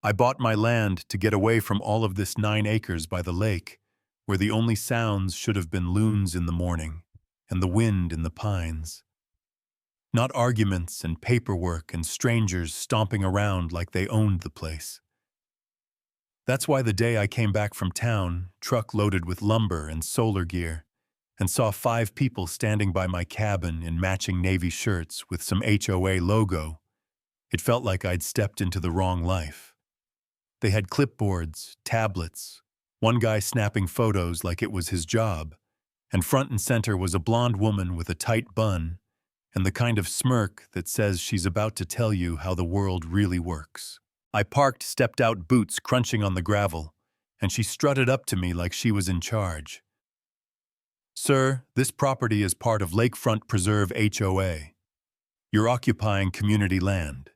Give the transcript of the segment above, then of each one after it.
I bought my land to get away from all of this 9 acres by the lake, where the only sounds should have been loons in the morning and the wind in the pines. Not arguments and paperwork and strangers stomping around like they owned the place. That's why the day I came back from town, truck loaded with lumber and solar gear, and saw 5 people standing by my cabin in matching navy shirts with some HOA logo, it felt like I'd stepped into the wrong life. They had clipboards, tablets, one guy snapping photos like it was his job, and front and center was a blonde woman with a tight bun and the kind of smirk that says she's about to tell you how the world really works. I parked stepped-out boots crunching on the gravel, and she strutted up to me like she was in charge. "Sir, this property is part of Lakefront Preserve HOA. You're occupying community land."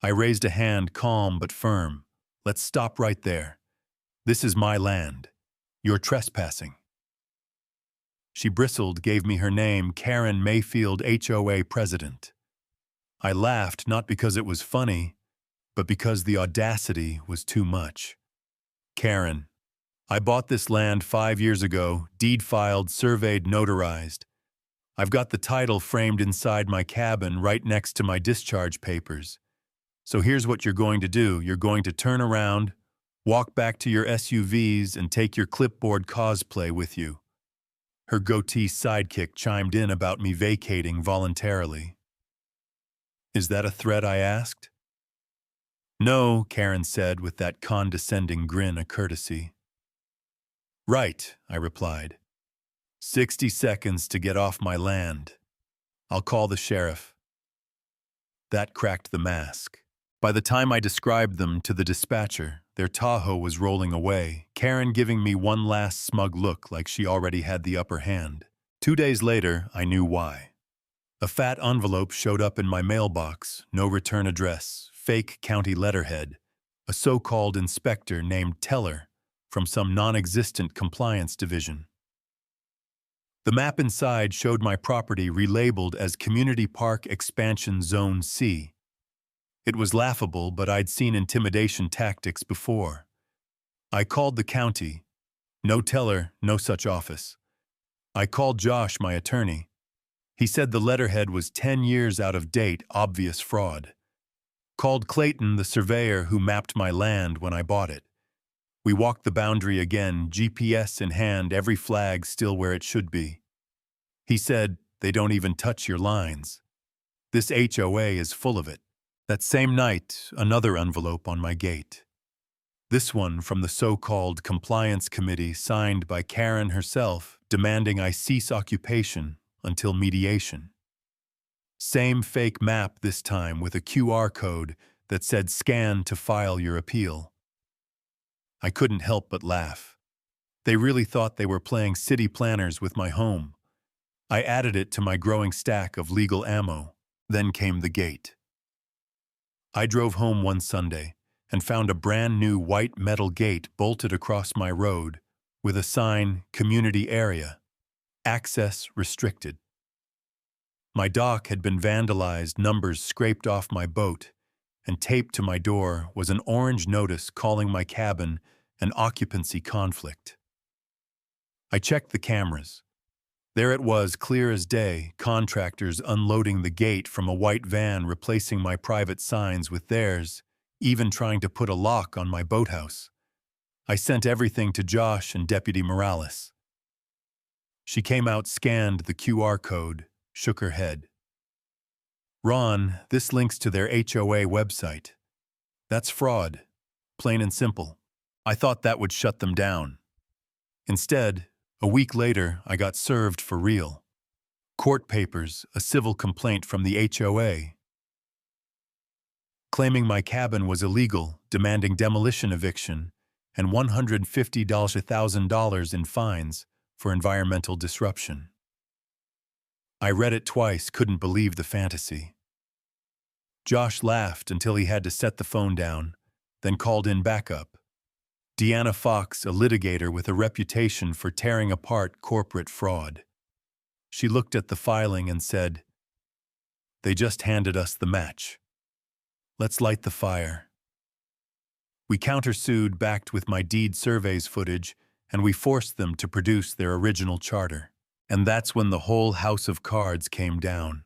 I raised a hand, calm but firm. "Let's stop right there. This is my land. You're trespassing." She bristled, gave me her name, Karen Mayfield, HOA president. I laughed, not because it was funny, but because the audacity was too much. "Karen, I bought this land 5 years ago, deed filed, surveyed, notarized. I've got the title framed inside my cabin right next to my discharge papers. So here's what you're going to do. You're going to turn around, walk back to your SUVs, and take your clipboard cosplay with you." Her goatee sidekick chimed in about me vacating voluntarily. "Is that a threat?" I asked. "No," Karen said with that condescending grin a courtesy. "Right," I replied. 60 seconds to get off my land. I'll call the sheriff." That cracked the mask. By the time I described them to the dispatcher, their Tahoe was rolling away, Karen giving me one last smug look like she already had the upper hand. 2 days later, I knew why. A fat envelope showed up in my mailbox, no return address, fake county letterhead, a so-called inspector named Teller from some non-existent compliance division. The map inside showed my property relabeled as Community Park Expansion Zone C. It was laughable, but I'd seen intimidation tactics before. I called the county. No teller, no such office. I called Josh, my attorney. He said the letterhead was 10 years out of date, obvious fraud. Called Clayton, the surveyor who mapped my land when I bought it. We walked the boundary again, GPS in hand, every flag still where it should be. He said, "They don't even touch your lines. This HOA is full of it." That same night, another envelope on my gate. This one from the so-called compliance committee signed by Karen herself, demanding I cease occupation until mediation. Same fake map this time with a QR code that said "Scan to file your appeal." I couldn't help but laugh. They really thought they were playing city planners with my home. I added it to my growing stack of legal ammo. Then came the gate. I drove home one Sunday and found a brand new white metal gate bolted across my road with a sign, "Community Area. Access Restricted." My dock had been vandalized, numbers scraped off my boat, and taped to my door was an orange notice calling my cabin an occupancy conflict. I checked the cameras. There it was, clear as day, contractors unloading the gate from a white van, replacing my private signs with theirs, even trying to put a lock on my boathouse. I sent everything to Josh and Deputy Morales. She came out, scanned the QR code, shook her head. "Ron, this links to their HOA website. That's fraud, plain and simple. I thought that would shut them down." Instead, a week later, I got served for real. Court papers, a civil complaint from the HOA, claiming my cabin was illegal, demanding demolition eviction, and $150,000 $1,000 in fines for environmental disruption. I read it twice, couldn't believe the fantasy. Josh laughed until he had to set the phone down, then called in backup. Deanna Fox, a litigator with a reputation for tearing apart corporate fraud. She looked at the filing and said, "They just handed us the match. Let's light the fire." We countersued backed with my deed surveys footage, and we forced them to produce their original charter. And that's when the whole house of cards came down.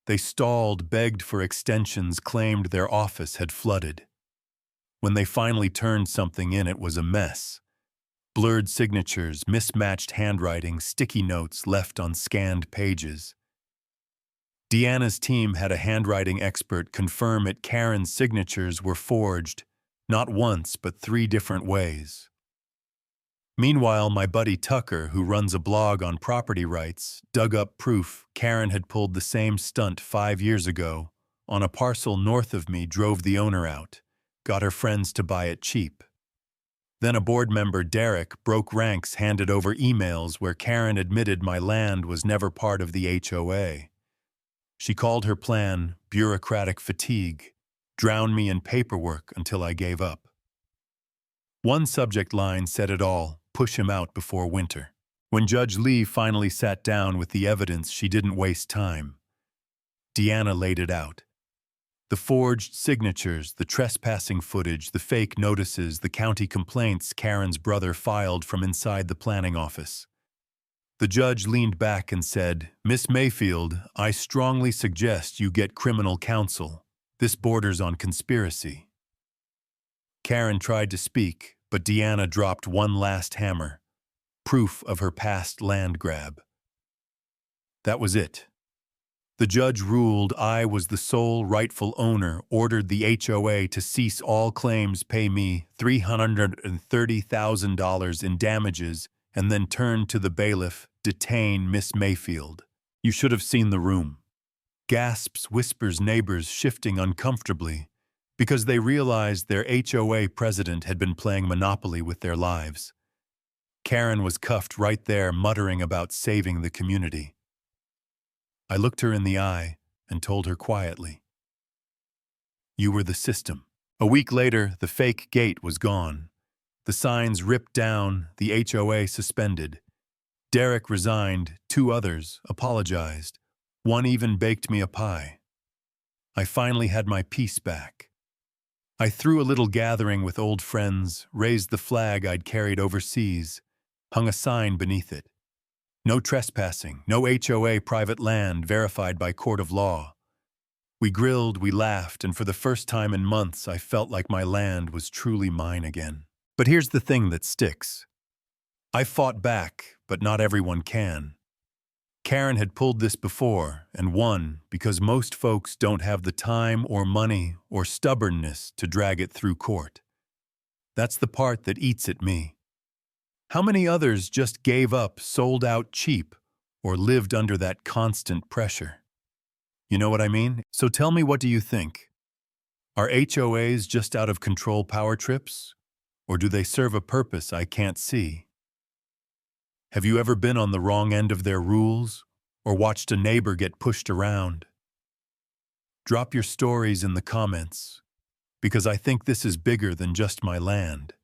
They stalled, begged for extensions, claimed their office had flooded. When they finally turned something in, it was a mess. Blurred signatures, mismatched handwriting, sticky notes left on scanned pages. Deanna's team had a handwriting expert confirm it. Karen's signatures were forged, not once but 3 different ways. Meanwhile, my buddy Tucker, who runs a blog on property rights, dug up proof Karen had pulled the same stunt 5 years ago. On a parcel north of me, drove the owner out, got her friends to buy it cheap. Then a board member, Derek, broke ranks, handed over emails where Karen admitted my land was never part of the HOA. She called her plan bureaucratic fatigue, drowned me in paperwork until I gave up. One subject line said it all: push him out before winter. When Judge Lee finally sat down with the evidence, she didn't waste time. Deanna laid it out. The forged signatures, the trespassing footage, the fake notices, the county complaints Karen's brother filed from inside the planning office. The judge leaned back and said, "Miss Mayfield, I strongly suggest you get criminal counsel. This borders on conspiracy." Karen tried to speak, but Deanna dropped one last hammer: proof of her past land grab. That was it. The judge ruled I was the sole rightful owner, ordered the HOA to cease all claims, pay me $330,000 in damages, and then turned to the bailiff, "Detain Miss Mayfield." You should have seen the room. Gasps, whispers, neighbors shifting uncomfortably because they realized their HOA president had been playing Monopoly with their lives. Karen was cuffed right there, muttering about saving the community. I looked her in the eye and told her quietly, "You were the system." A week later, the fake gate was gone. The signs ripped down, the HOA suspended. Derek resigned, 2 others apologized. One even baked me a pie. I finally had my peace back. I threw a little gathering with old friends, raised the flag I'd carried overseas, hung a sign beneath it. No trespassing, no HOA private land verified by court of law. We grilled, we laughed, and for the first time in months I felt like my land was truly mine again. But here's the thing that sticks. I fought back, but not everyone can. Karen had pulled this before and won because most folks don't have the time or money or stubbornness to drag it through court. That's the part that eats at me. How many others just gave up, sold out cheap, or lived under that constant pressure? You know what I mean? So tell me, what do you think? Are HOAs just out of control power trips? Or do they serve a purpose I can't see? Have you ever been on the wrong end of their rules, or watched a neighbor get pushed around? Drop your stories in the comments, because I think this is bigger than just my land.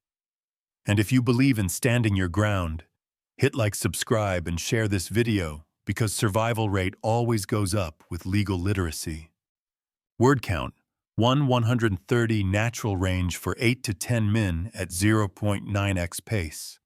And if you believe in standing your ground, hit like, subscribe, and share this video, because survival rate always goes up with legal literacy. Word count: 130, natural range for 8 to 10 min at 0.9x pace.